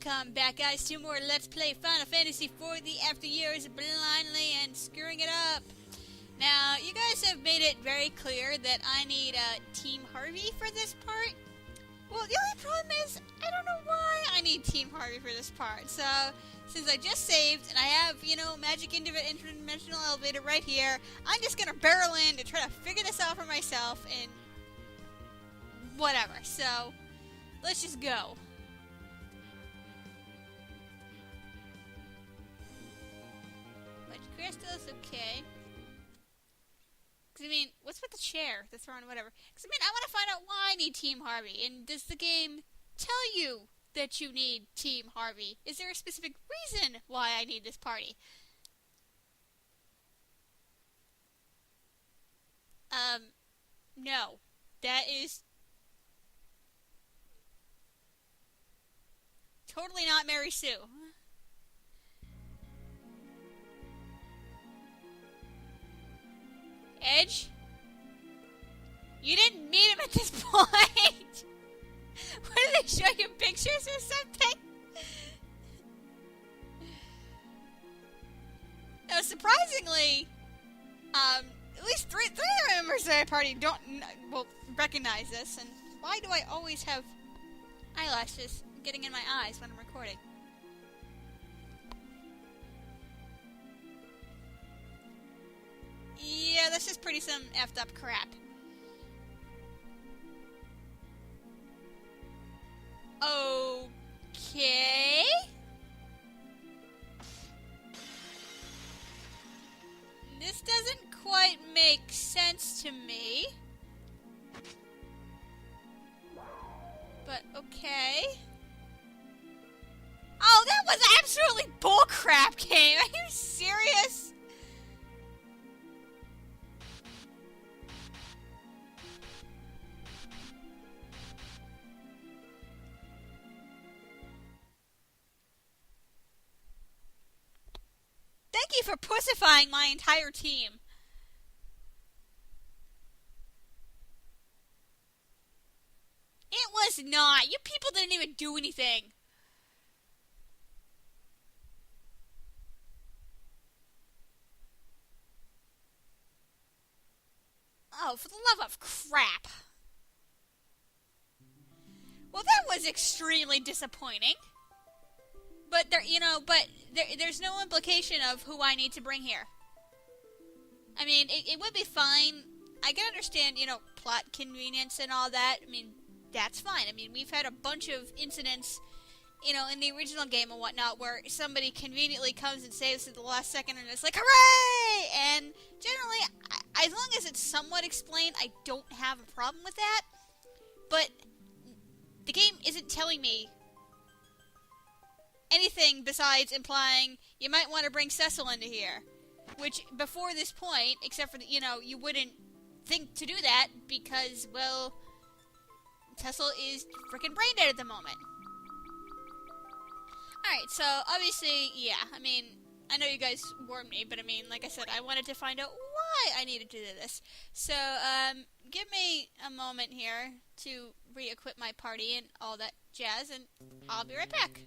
Welcome back, guys, to more Let's Play Final Fantasy IV the after years blindly and screwing it up. Now, you guys have made it very clear that I need Team Harvey for this part. Well, the only problem is, I don't know why I need Team Harvey for this part. So, since I just saved, and I have, you know, Magic Interdimensional Elevator right here, I'm just gonna barrel in to try to figure this out for myself, and whatever. So, let's just go. Crystals, okay. Because, I mean, what's with the chair, the throne, whatever? Because, I mean, I want to find out why I need Team Harvey. And does the game tell you that you need Team Harvey? Is there a specific reason why I need this party? No. That is totally not Mary Sue. Edge? You didn't meet him at this point! What, did they show you pictures or something? No, surprisingly, at least three of the members of the party will recognize this, and why do I always have eyelashes getting in my eyes when I'm recording? Yeah, that's just pretty some effed up crap. Okay. This doesn't quite make sense to me. But okay. Oh, that was absolutely bullcrap, game. Are you serious? Thank you for pussifying my entire team. It was not. You people didn't even do anything. Oh, for the love of crap. Well, that was extremely disappointing. But there's no implication of who I need to bring here. I mean, it would be fine. I can understand, you know, plot convenience and all that. I mean, that's fine. I mean, we've had a bunch of incidents, you know, in the original game and whatnot, where somebody conveniently comes and saves at the last second, and it's like, hooray! And generally, as long as it's somewhat explained, I don't have a problem with that. But the game isn't telling me anything besides implying you might want to bring Cecil into here. Which, before this point, except for, you know, you wouldn't think to do that because, well, Cecil is freaking brain dead at the moment. Alright, so, obviously, yeah, I mean, I know you guys warned me, but I mean, like I said, I wanted to find out why I needed to do this. So, give me a moment here to re-equip my party and all that jazz, and I'll be right back.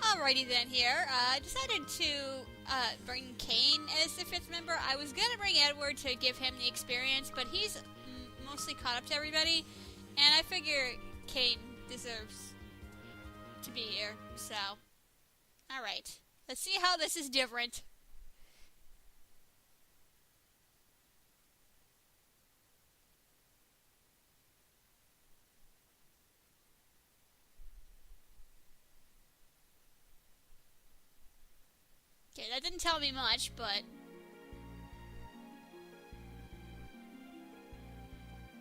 Alrighty then here, I decided to bring Kane as the 5th member. I was gonna bring Edward to give him the experience, but he's mostly caught up to everybody, and I figure Kane deserves to be here, so. Alright, let's see how this is different. Okay, that didn't tell me much, but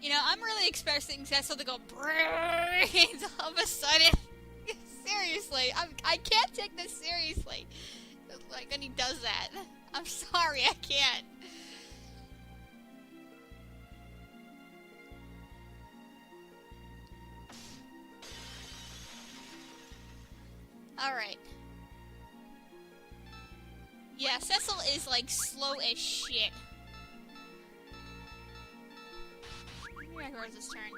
you know, I'm really expecting Cecil to go brains all of a sudden. Seriously, I can't take this seriously. Like, when he does that. I'm sorry, I can't. Alright. Yeah, Cecil is, like, slow as shit. Maybe Rosa's turn.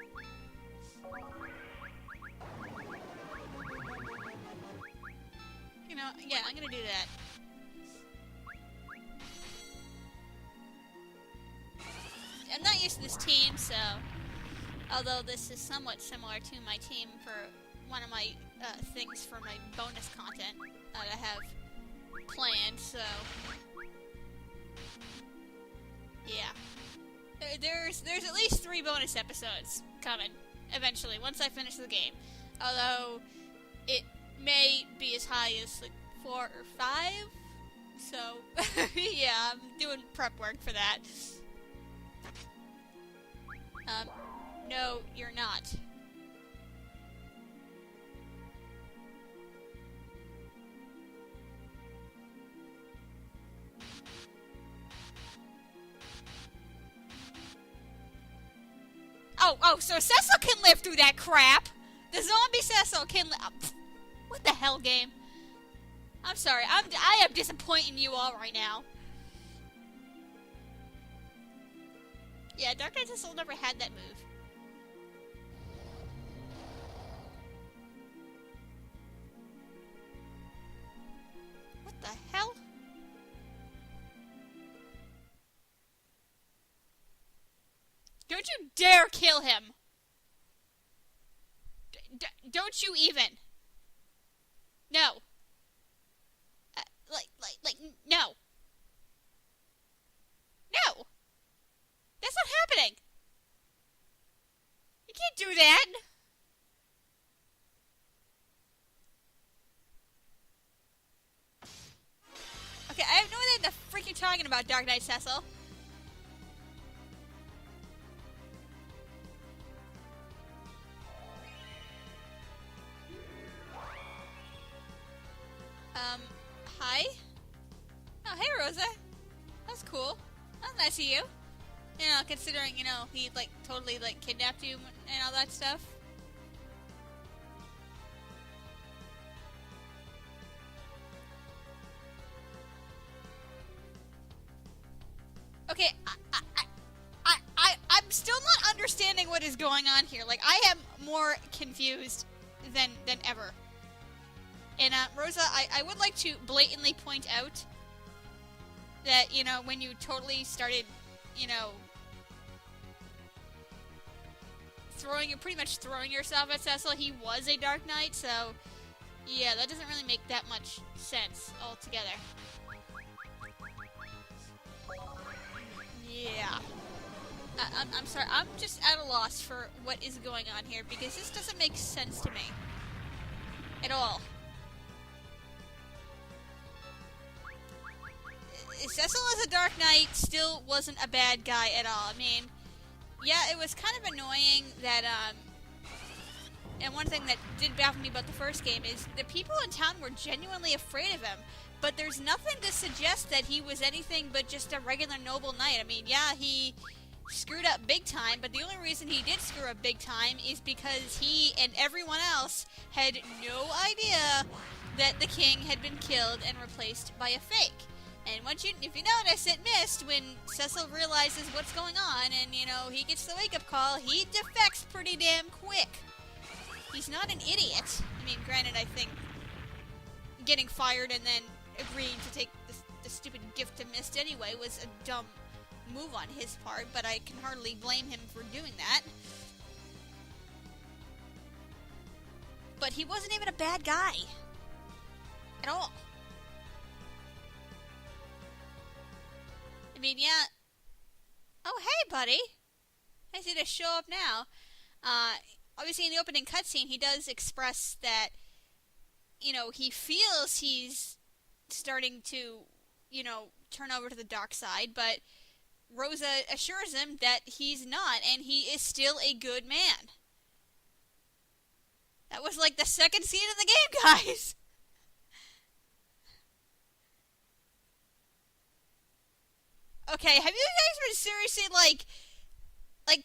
Yeah, I'm gonna do that. I'm not used to this team, so... Although this is somewhat similar to my team for one of my things for my bonus content that I have planned, so... Yeah. There's at least 3 bonus episodes coming, eventually, once I finish the game. Although, it may be as high as, like, 4 or 5, so... yeah, I'm doing prep work for that. No, you're not. Oh, so Cecil can live through that crap! The zombie Cecil can live. What the hell, game? I'm sorry, I am disappointing you all right now. Yeah, Dark Knight Cecil never had that move. What the hell? Don't you dare kill him! Don't you even! No. No. No! That's not happening! You can't do that! Okay, I have no idea what the freak you're talking about, Dark Knight Cecil. Hi? Oh, hey, Rosa. That's cool. That's nice of you. You know, considering, you know, he, like, totally, like, kidnapped you and all that stuff. Okay, I'm still not understanding what is going on here. Like, I am more confused than ever. And, Rosa, I would like to blatantly point out that, you know, when you totally started, you know, pretty much throwing yourself at Cecil, he was a Dark Knight, so, yeah, that doesn't really make that much sense altogether. Yeah. I'm sorry, I'm just at a loss for what is going on here, because this doesn't make sense to me. At all. Cecil as a Dark Knight still wasn't a bad guy at all. I mean, yeah, it was kind of annoying that, and one thing that did baffle me about the first game is the people in town were genuinely afraid of him, but there's nothing to suggest that he was anything but just a regular noble knight. I mean, yeah, he screwed up big time, but the only reason he did screw up big time is because he and everyone else had no idea that the king had been killed and replaced by a fake. And if you notice, it missed when Cecil realizes what's going on and, you know, he gets the wake-up call, he defects pretty damn quick. He's not an idiot. I mean, granted, I think getting fired and then agreeing to take the stupid gift to Mist anyway was a dumb move on his part, but I can hardly blame him for doing that. But he wasn't even a bad guy. At all. I mean, yeah. Oh, hey, buddy. Nice of you to show up now. Obviously, in the opening cutscene, he does express that, you know, he feels he's starting to, you know, turn over to the dark side, but Rosa assures him that he's not, and he is still a good man. That was like the second scene of the game, guys. Okay, have you guys been seriously, like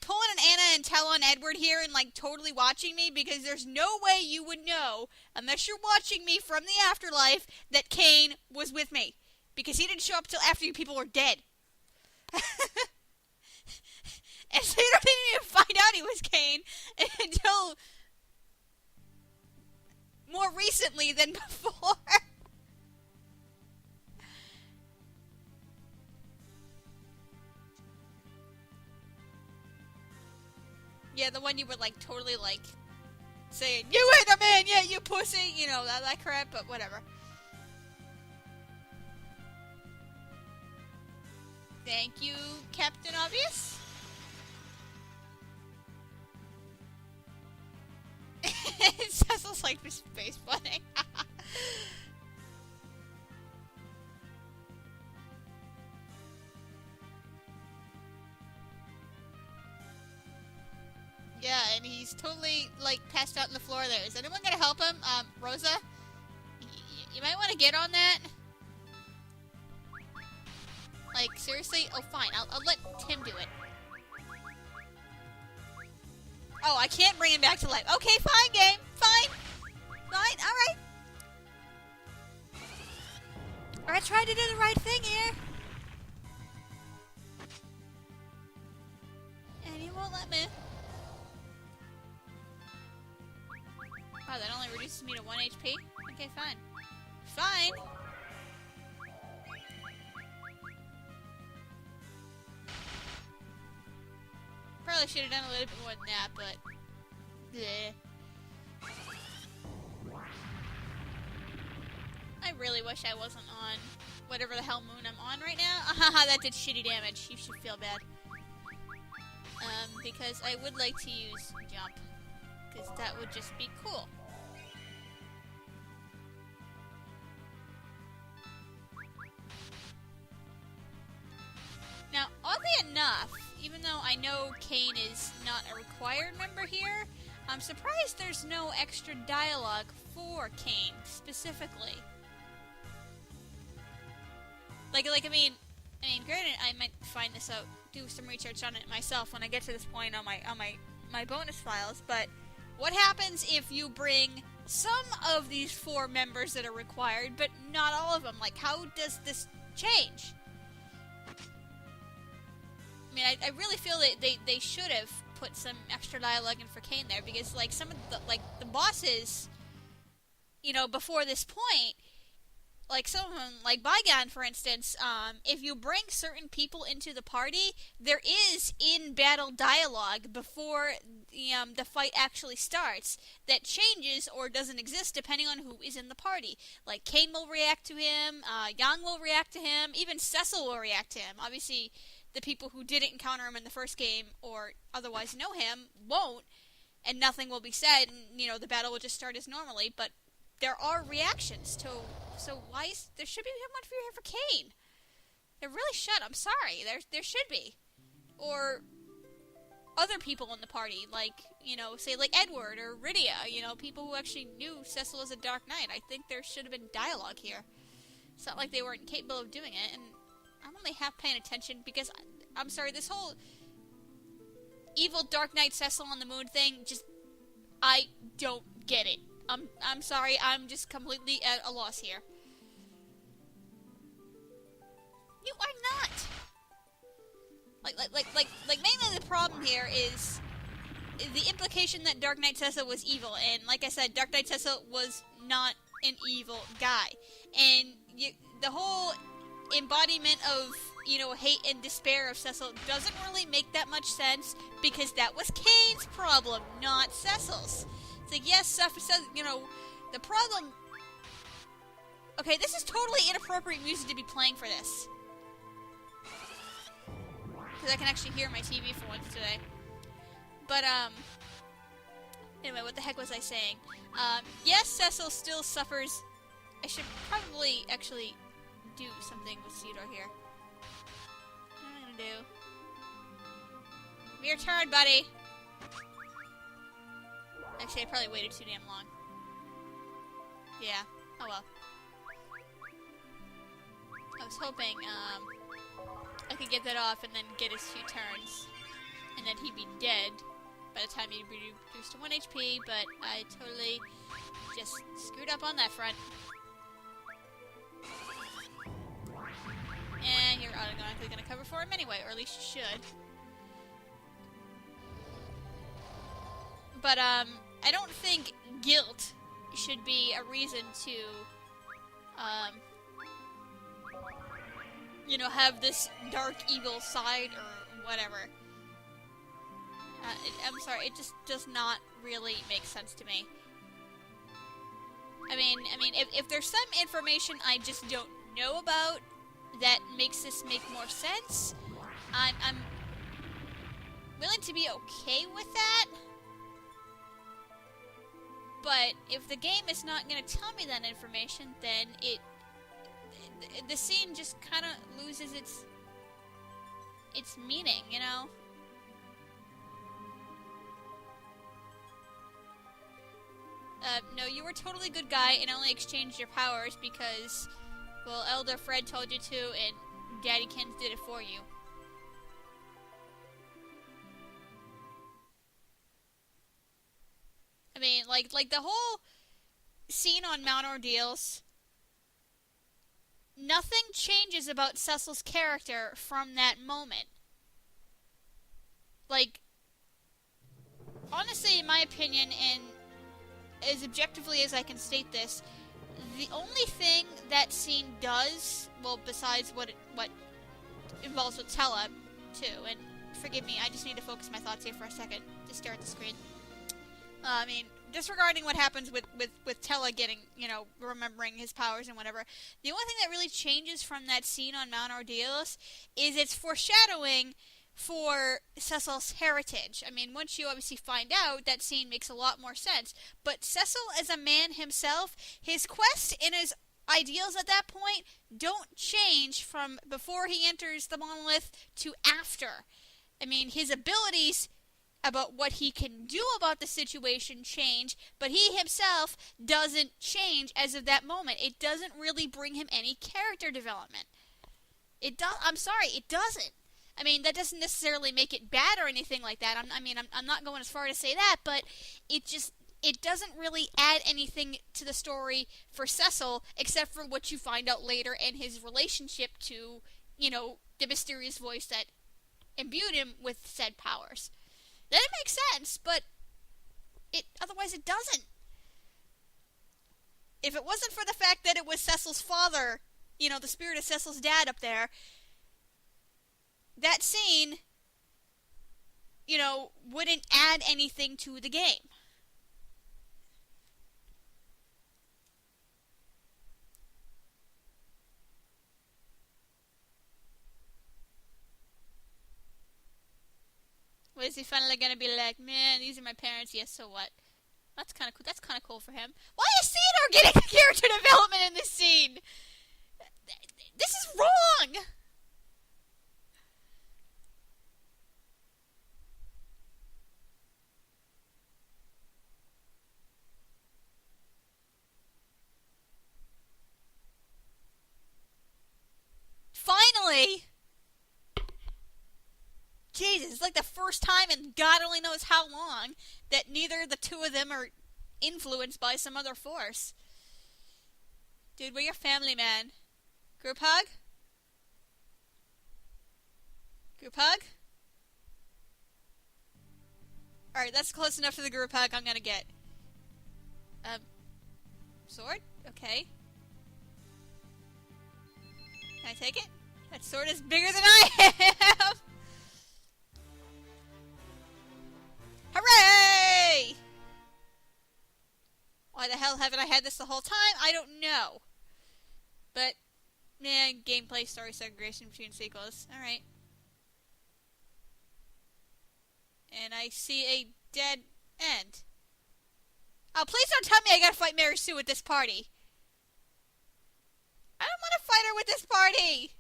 pulling an Anna and Talon Edward here and, like, totally watching me? Because there's no way you would know, unless you're watching me from the afterlife, that Cain was with me. Because he didn't show up till after you people were dead. And so you don't even find out he was Cain until more recently than before. Yeah, the one you would, like, totally, like, saying, "You ain't the man yet, you pussy!" You know, that crap, but whatever. Thank you, Captain Obvious. Cecil's like this face butting. Yeah, and he's totally, like, passed out on the floor there. Is anyone gonna help him? Rosa? You might want to get on that. Like, seriously? Oh, fine. I'll let Tim do it. Oh, I can't bring him back to life. Okay, fine, game. Fine. Fine, alright. I tried to do the right thing here. And you won't let me. Wow, that only reduces me to 1 HP? Okay, fine. Fine. Probably should have done a little bit more than that, but... bleh. I really wish I wasn't on whatever the hell moon I'm on right now. Haha, that did shitty damage. You should feel bad. Because I would like to use jump. Because that would just be cool. Now, oddly enough, even though I know Kane is not a required member here, I'm surprised there's no extra dialogue for Kane, specifically. I mean, granted, I might find this out, do some research on it myself when I get to this point on my bonus files, but what happens if you bring some of these 4 members that are required, but not all of them? Like, how does this change? I mean, I really feel that they should have put some extra dialogue in for Kane there, because, like, some of the bosses, you know, before this point, like, some of them, like Bygone, for instance, if you bring certain people into the party, there is in-battle dialogue before the fight actually starts that changes or doesn't exist depending on who is in the party. Like, Kane will react to him, Yang will react to him, even Cecil will react to him. Obviously, the people who didn't encounter him in the first game or otherwise know him won't, and nothing will be said, and, you know, the battle will just start as normally, but there are reactions to... So why is... There should be one for here for Kane. There really should. I'm sorry. There should be. Or other people in the party, like, you know, say, like Edward or Rydia, you know, people who actually knew Cecil as a Dark Knight. I think there should have been dialogue here. It's not like they weren't capable of doing it, and I'm only half paying attention because, I'm sorry, this whole evil Dark Knight Cecil on the moon thing, just, I don't get it. I'm sorry, I'm just completely at a loss here. You are not! Like, mainly the problem here is the implication that Dark Knight Cecil was evil, and like I said, Dark Knight Cecil was not an evil guy. And the whole embodiment of, you know, hate and despair of Cecil doesn't really make that much sense, because that was Kane's problem, not Cecil's. It's like, yes, Cecil, you know, the problem... Okay, this is totally inappropriate music to be playing for this. Because I can actually hear my TV for once today. But, anyway, what the heck was I saying? Yes, Cecil still suffers... I should probably actually do something with Ceodore here. What am I gonna do? Your turn, buddy! Actually, I probably waited too damn long. Yeah. Oh well. I was hoping, I could get that off and then get his 2 turns. And then he'd be dead by the time he'd be reduced to 1 HP, but I totally just screwed up on that front. And you're automatically gonna cover for him anyway, or at least you should. But, I don't think guilt should be a reason to, you know, have this dark, evil side or whatever. I'm sorry, it just does not really make sense to me. I mean, if there's some information I just don't know about that makes this make more sense, I'm willing to be okay with that. But if the game is not going to tell me that information, then the scene just kind of loses its meaning, you know? No, you were a totally good guy and only exchanged your powers because, well, Elder Fred told you to and Daddy Ken did it for you. I mean, like the whole scene on Mount Ordeals, nothing changes about Cecil's character from that moment. Like, honestly, in my opinion, and as objectively as I can state this, the only thing that scene does, well, besides what involves with Tella, too, and forgive me, I just need to focus my thoughts here for a second to stare at the screen. I mean, disregarding what happens with Tella getting, you know, remembering his powers and whatever, the only thing that really changes from that scene on Mount Ordeals is its foreshadowing for Cecil's heritage. I mean, once you obviously find out, that scene makes a lot more sense. But Cecil, as a man himself, his quest and his ideals at that point don't change from before he enters the monolith to after. I mean, his abilities about what he can do about the situation change, but he himself doesn't change as of that moment. It doesn't really bring him any character development. I'm sorry, it doesn't. I mean, that doesn't necessarily make it bad or anything like that. I'm not going as far to say that, but it doesn't really add anything to the story for Cecil, except for what you find out later in his relationship to, you know, the mysterious voice that imbued him with said powers. Then it makes sense, but otherwise it doesn't. If it wasn't for the fact that it was Cecil's father, you know, the spirit of Cecil's dad up there, that scene, you know, wouldn't add anything to the game. What is he finally gonna be like? Man, these are my parents. Yes, so what? That's kind of cool. That's kind of cool for him. Why is Ceodore getting character development in this scene? This is wrong. Finally! Jesus, it's like the first time in God only knows how long that neither the two of them are influenced by some other force. Dude, we're your family, man. Group hug? Group hug? Alright, that's close enough for the group hug I'm gonna get. Sword? Okay. Can I take it? That sword is bigger than I am! Hooray! Why the hell haven't I had this the whole time? I don't know. But, man, gameplay, story segregation between sequels. Alright. And I see a dead end. Oh, please don't tell me I gotta fight Mary Sue at this party. I don't want to fight her with this party.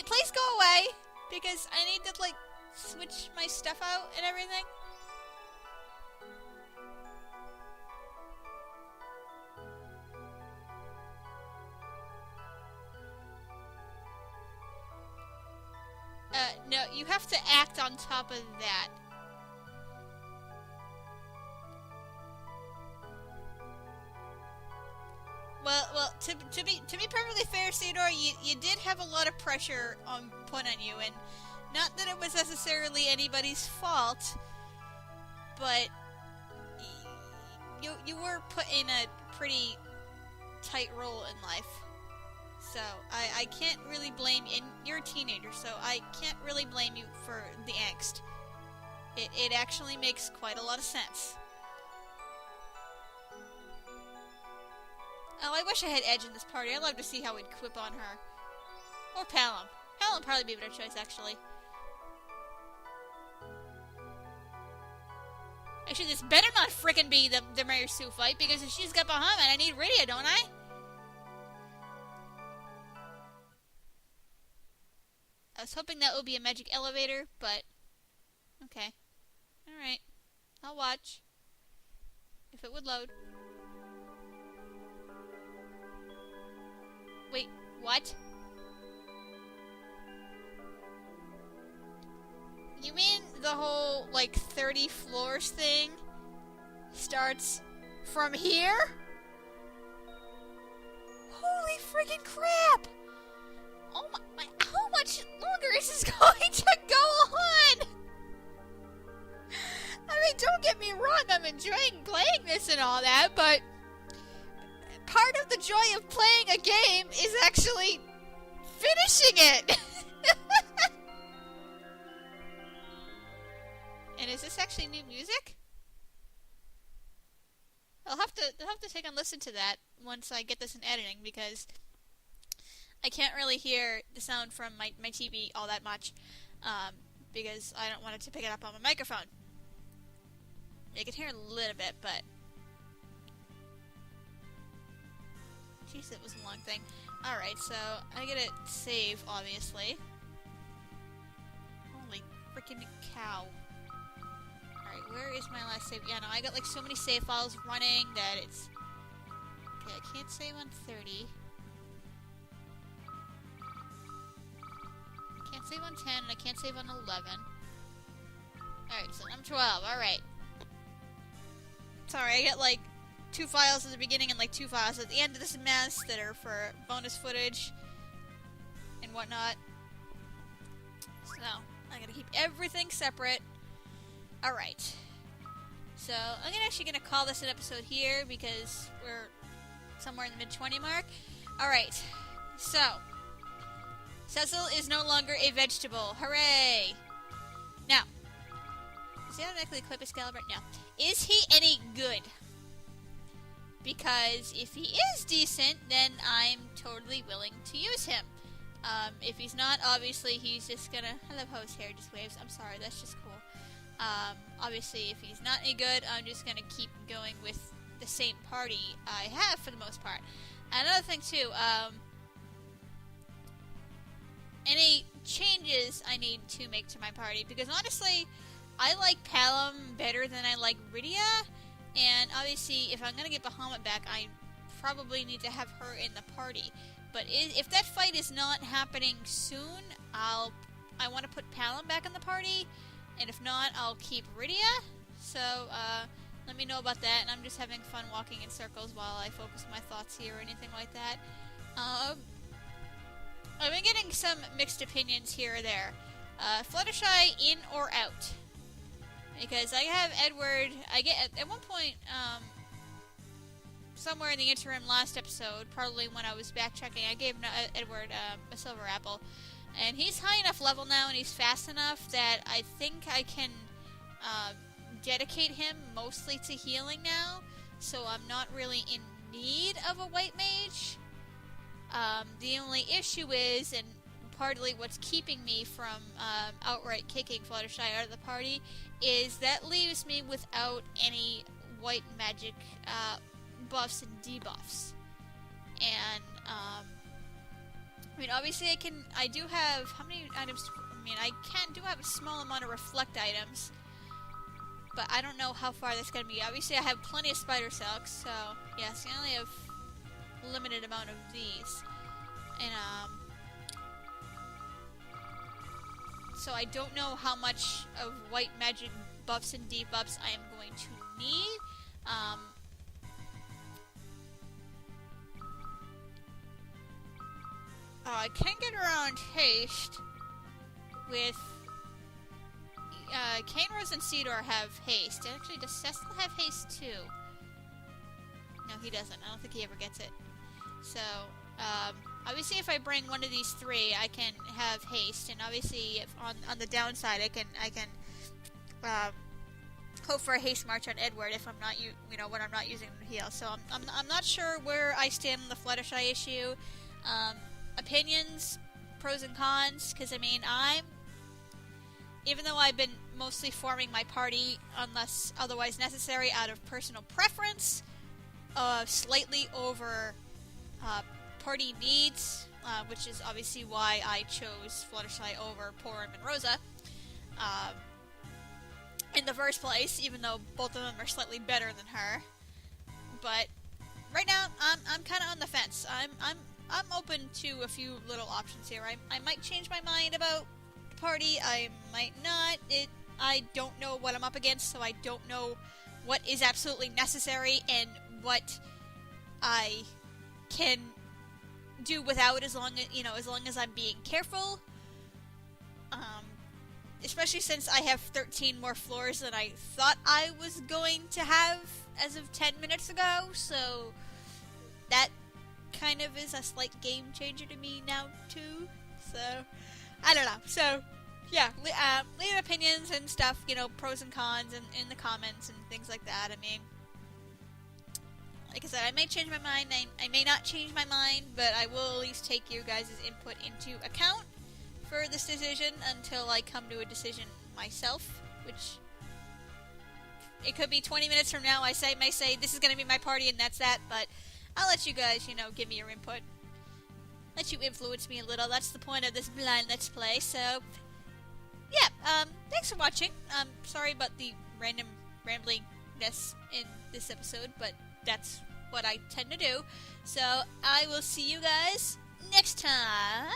Please go away. Because I need to, like, switch my stuff out and everything. No, you have to act on top of that. Well, to be perfectly fair, Ceodore, you did have a lot of pressure put on you, and not that it was necessarily anybody's fault, but you were put in a pretty tight role in life. So, I can't really blame you. And you're a teenager, so I can't really blame you for the angst. It actually makes quite a lot of sense. Oh, I wish I had Edge in this party. I'd love to see how we'd quip on her. Or Palom. Palom would probably be a better choice, actually. Actually, this better not frickin' be the Mary Sue fight, because if she's got Bahamut, I need Rydia, don't I? I was hoping that would be a magic elevator, but... okay. Alright. I'll watch. If it would load. Wait, what? You mean the whole, like, 30 floors thing starts from here? Holy friggin' crap! Oh my, how much longer is this going to go on? I mean, don't get me wrong, I'm enjoying playing this and all that, but part of the joy of playing a game is actually finishing it! And is this actually new music? I'll have to take a listen to that once I get this in editing, because I can't really hear the sound from my TV all that much, because I don't want it to pick it up on my microphone. I can hear a little bit, but... jeez, that was a long thing. Alright, so I gotta save, obviously. Holy freaking cow. Alright, where is my last save? Yeah, no, I got like so many save files running that it's... okay, I can't save on 30. I can't save on 10, and I can't save on 11. Alright, so I'm 12, alright. Sorry, I got like 2 files at the beginning and like 2 files at the end of this mess that are for bonus footage and whatnot. So, I gotta keep everything separate. Alright. So, I'm actually gonna call this an episode here because we're somewhere in the mid-20 mark. Alright. So, Cecil is no longer a vegetable. Hooray! Now, does he automatically equip Excalibur? No. Is he any good? Because if he is decent, then I'm totally willing to use him. If he's not, obviously he's just gonna... I love how his hair just waves. I'm sorry, that's just cool. Obviously, if he's not any good, I'm just gonna keep going with the same party I have for the most part. Another thing, too, any changes I need to make to my party, because honestly, I like Palom better than I like Rydia, and obviously, if I'm gonna get Bahamut back, I probably need to have her in the party. But if that fight is not happening soon, I want to put Palom back in the party, and if not, I'll keep Rydia. So, let me know about that, and I'm just having fun walking in circles while I focus my thoughts here or anything like that. I've been getting some mixed opinions here or there. Fluttershy in or out? Because I have Edward, at one point, somewhere in the interim last episode, probably when I was backtracking, I gave Edward a silver apple. And he's high enough level now, and he's fast enough that I think I can dedicate him mostly to healing now, so I'm not really in need of a white mage. The only issue is, and partly what's keeping me from outright kicking Fluttershy out of the party, is that leaves me without any white magic buffs and debuffs. And, I mean, obviously I do have, how many items, I do have a small amount of reflect items, but I don't know how far that's going to be. Obviously I have plenty of spider silks, so, yes, I only have a limited amount of these. And, so I don't know how much of white magic buffs and debuffs I am going to need. I can get around haste with... Cane, Rosa, and Ceodore have haste. Actually, does Cecil have haste too? No, he doesn't. I don't think he ever gets it. So, Obviously, if I bring one of these three, I can have haste, and obviously, if on the downside, I can hope for a haste march on Edward if I'm not when I'm not using the heal. So I'm not sure where I stand on the Fluttershy issue. Opinions, pros and cons, because I mean even though I've been mostly forming my party unless otherwise necessary out of personal preference, slightly over party needs, which is obviously why I chose Fluttershy over Porum and Rosa in the first place, even though both of them are slightly better than her. But right now, I'm kind of on the fence. I'm open to a few little options here. I might change my mind about the party. I might not. I don't know what I'm up against, so I don't know what is absolutely necessary and what I can do without, as long as I'm being careful. Especially since I have 13 more floors than I thought I was going to have as of 10 minutes ago, so that kind of is a slight game changer to me now too. So I don't know. So yeah, leave opinions and stuff, pros and cons in the comments and things like that. I mean, like I said, I may change my mind, I may not change my mind, but I will at least take you guys' input into account for this decision until I come to a decision myself, which it could be 20 minutes from now. I may say this is going to be my party and that's that, but I'll let you guys, give me your input. Let you influence me a little. That's the point of this blind Let's Play, so yeah, thanks for watching. Sorry about the random ramblingness in this episode, but that's what I tend to do. So I will see you guys next time.